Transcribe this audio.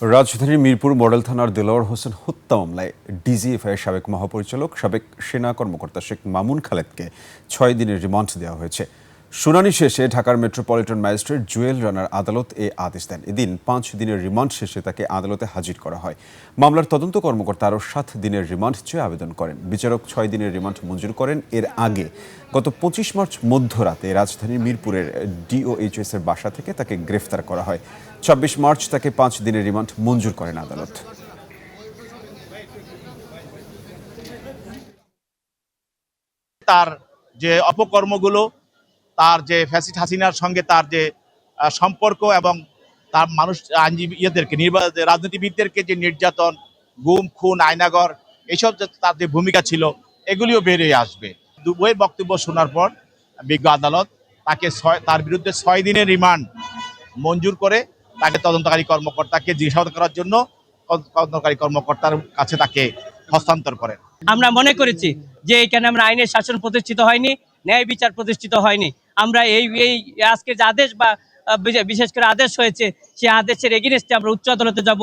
রাজধানীর মিরপুর মডেল থানার দেলোয়ার হোসেন হত্যা মামলায় ডিজিএফআইয়ের সাবেক মহাপরিচালক সাবেক সেনা কর্মকর্তা শেখ মামুন খালেদকে ৬ দিনের রিমান্ড দেওয়া হয়েছে। শুনানি শেষে ঢাকার মেট্রোপলিটন ম্যাজিস্ট্রেট জুয়েল রানার আদালত এ আদেশ দেন। এদিন ৫ দিনের রিমান্ড শেষে তাকে আদালতে হাজির করা হয়। মামলার তদন্ত কর্মকর্তা আরও ৭ দিনের রিমান্ড চেয়ে আবেদন করেন। বিচারক ৬ দিনের রিমান্ড মঞ্জুর করেন। এর আগে গত ২৫ মার্চ মধ্যরাতে রাজধানীর মিরপুরের ডিওএইচএস এর বাসা থেকে তাকে গ্রেফতার করা হয়। ২৬ মার্চ তাকে ৫ দিনের রিমান্ড মঞ্জুর করেন আদালত। তার যে অপকর্মগুলো, তার যে ফ্যাসিস্ট হাসিনার সঙ্গে তার যে সম্পর্ক এবং তার মানুষ আইনজীবী রাজনীতিবিদদেরকে যে নির্যাতন, গুম খুন, আয়নাঘর, এইসব যে তার যে ভূমিকা ছিল, এগুলিও বেরিয়ে আসবে। দুবইয়ের বক্তব্য শোনার পর বিজ্ঞ আদালত তাকে তার বিরুদ্ধে ৬ দিনের রিমান্ড মঞ্জুর করে তাকে তদন্তকারী কর্মকর্তাকে জিজ্ঞাসাবাদ করার জন্য তদন্তকারী কর্মকর্তার কাছে তাকে হস্তান্তর করেন। আমরা মনে করেছি যে এখানে আমরা আইনের শাসন প্রতিষ্ঠিত হয়নি, ন্যায় বিচার প্রতিষ্ঠিত হয়নি। আমরা এই আজকে যে আদেশ বা বিশেষ করে আদেশ হয়েছে, সেই আদেশের এগেইনস্টে আমরা উচ্চ আদালতে যাব।